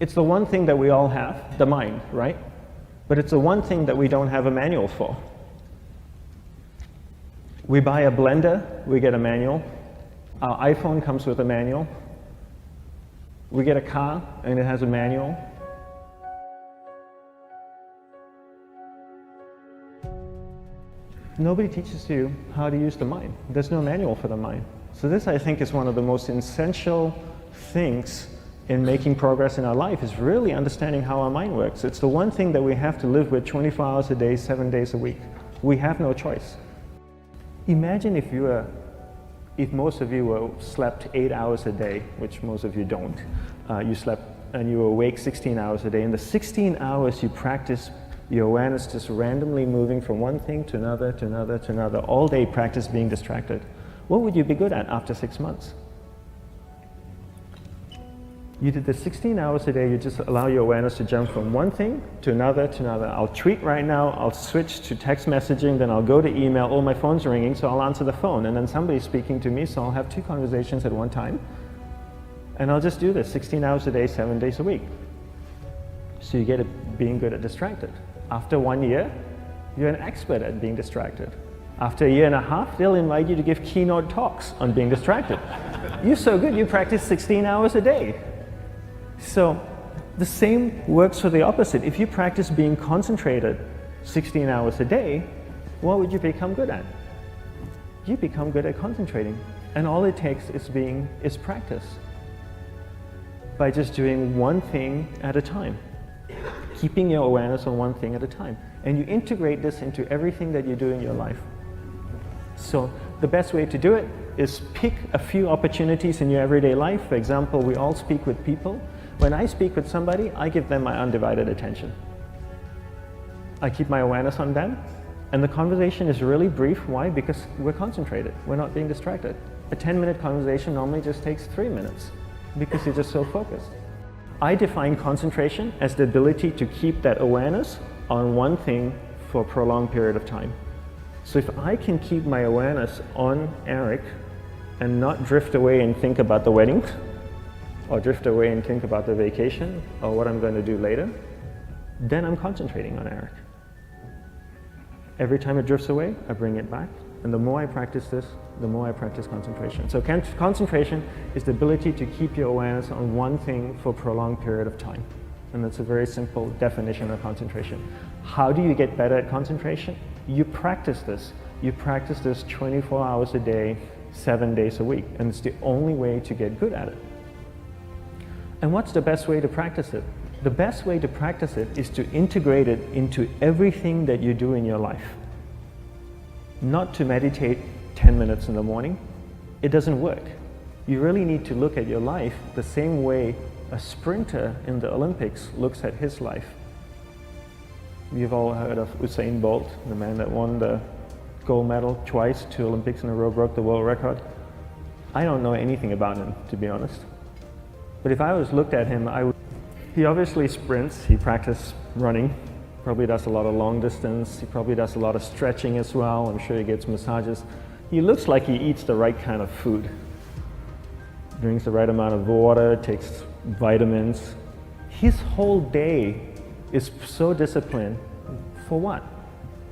It's the one thing that we all have, the mind, right? But it's the one thing that we don't have a manual for. We buy a blender, we get a manual. Our iPhone comes with a manual. We get a car and it has a manual. Nobody teaches you how to use the mind. There's no manual for the mind. So this, I think, is one of the most essential things in making progress in our life, is really understanding how our mind works. It's the one thing that we have to live with 24 hours a day, 7 days a week. We have no choice. Imagine if most of you slept 8 hours a day, which most of you don't. You slept and you were awake 16 hours a day. In the 16 hours you practice your awareness just randomly moving from one thing to another, to another, to another, all day practice being distracted. What would you be good at after 6 months? You did the 16 hours a day, you just allow your awareness to jump from one thing to another, to another. I'll tweet right now, I'll switch to text messaging, then I'll go to email, oh, my phone's ringing, so I'll answer the phone, and then somebody's speaking to me, so I'll have 2 conversations at one time. And I'll just do this 16 hours a day, 7 days a week. So you get it being good at distracted. After 1 year, you're an expert at being distracted. After 1.5 years, they'll invite you to give keynote talks on being distracted. You're so good, you practice 16 hours a day. So the same works for the opposite. If you practice being concentrated 16 hours a day, what would you become good at? You become good at concentrating. And all it takes is practice. By just doing one thing at a time. Keeping your awareness on one thing at a time. And you integrate this into everything that you do in your life. So the best way to do it is pick a few opportunities in your everyday life. For example, we all speak with people. When I speak with somebody, I give them my undivided attention. I keep my awareness on them. And the conversation is really brief. Why? Because we're concentrated. We're not being distracted. A 10-minute conversation normally just takes 3 minutes because you're just so focused. I define concentration as the ability to keep that awareness on one thing for a prolonged period of time. So if I can keep my awareness on Eric and not drift away and think about the wedding, or drift away and think about the vacation, or what I'm going to do later, then I'm concentrating on Eric. Every time it drifts away, I bring it back. And the more I practice this, the more I practice concentration. So concentration is the ability to keep your awareness on one thing for a prolonged period of time. And that's a very simple definition of concentration. How do you get better at concentration? You practice this. You practice this 24 hours a day, 7 days a week. And it's the only way to get good at it. And what's the best way to practice it? The best way to practice it is to integrate it into everything that you do in your life. Not to meditate 10 minutes in the morning. It doesn't work. You really need to look at your life the same way a sprinter in the Olympics looks at his life. You've all heard of Usain Bolt, the man that won the gold medal twice, 2 Olympics in a row, broke the world record. I don't know anything about him, to be honest. But if I was looked at him, he obviously sprints, he practices running, probably does a lot of long distance, he probably does a lot of stretching as well, I'm sure he gets massages. He looks like he eats the right kind of food. Drinks the right amount of water, takes vitamins. His whole day is so disciplined. For what?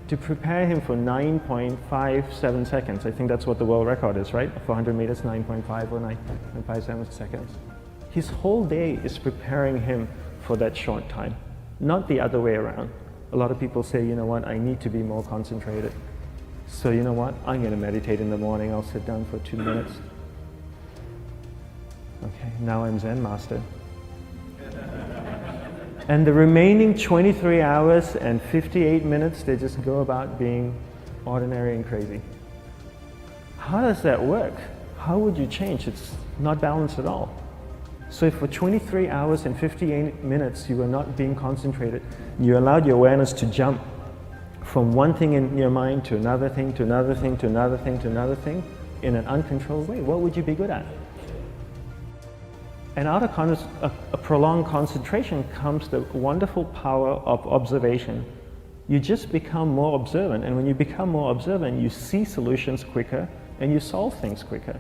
To prepare him for 9.57 seconds. I think that's what the world record is, right? For 100 meters, 9.5 or 9.57 seconds. His whole day is preparing him for that short time, not the other way around. A lot of people say, you know what, I need to be more concentrated. So you know what, I'm going to meditate in the morning, I'll sit down for 2 minutes. Okay, now I'm Zen master. And the remaining 23 hours and 58 minutes, they just go about being ordinary and crazy. How does that work? How would you change? It's not balanced at all. So if for 23 hours and 58 minutes you were not being concentrated, you allowed your awareness to jump from one thing in your mind to another thing, to another thing, to another thing, to another thing, in an uncontrolled way, what would you be good at? And out of a prolonged concentration comes the wonderful power of observation. You just become more observant, and when you become more observant, you see solutions quicker and you solve things quicker.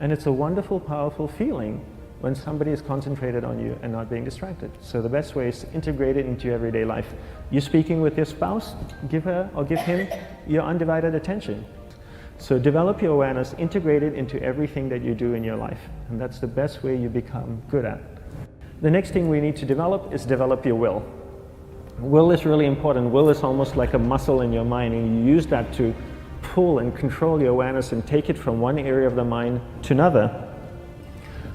And it's a wonderful, powerful feeling when somebody is concentrated on you and not being distracted. So the best way is to integrate it into your everyday life. You're speaking with your spouse, give her or give him your undivided attention. So develop your awareness, integrate it into everything that you do in your life. And that's the best way you become good at. The next thing we need to develop is develop your will. Will is really important. Will is almost like a muscle in your mind, and you use that to pull and control your awareness and take it from one area of the mind to another.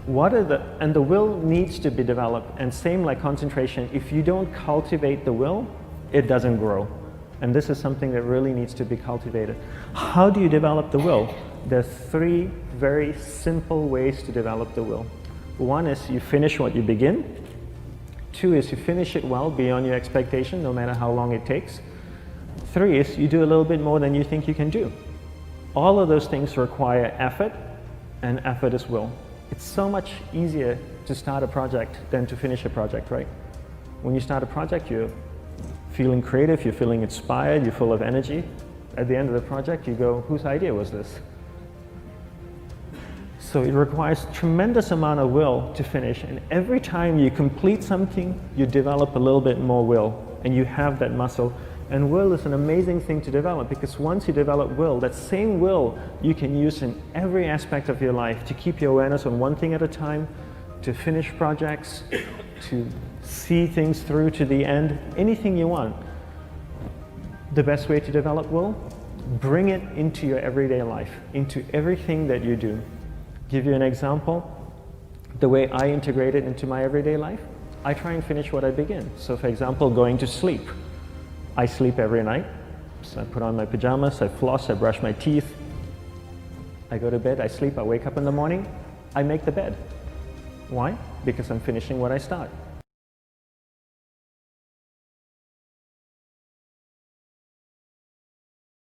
And the will needs to be developed, and same like concentration, if you don't cultivate the will, it doesn't grow. And this is something that really needs to be cultivated. How do you develop the will? There's 3 very simple ways to develop the will. 1 is you finish what you begin. 2 is you finish it well beyond your expectation, no matter how long it takes. 3 is you do a little bit more than you think you can do. All of those things require effort, and effort is will. It's so much easier to start a project than to finish a project, right? When you start a project, you're feeling creative, you're feeling inspired, you're full of energy. At the end of the project, you go, whose idea was this? So it requires tremendous amount of will to finish, and every time you complete something, you develop a little bit more will, and you have that muscle. And will is an amazing thing to develop, because once you develop will, that same will you can use in every aspect of your life to keep your awareness on one thing at a time, to finish projects, to see things through to the end, anything you want. The best way to develop will? Bring it into your everyday life, into everything that you do. Give you an example, the way I integrate it into my everyday life, I try and finish what I begin. So for example, going to sleep. I sleep every night, so I put on my pajamas, I floss, I brush my teeth, I go to bed, I sleep, I wake up in the morning, I make the bed. Why? Because I'm finishing what I start.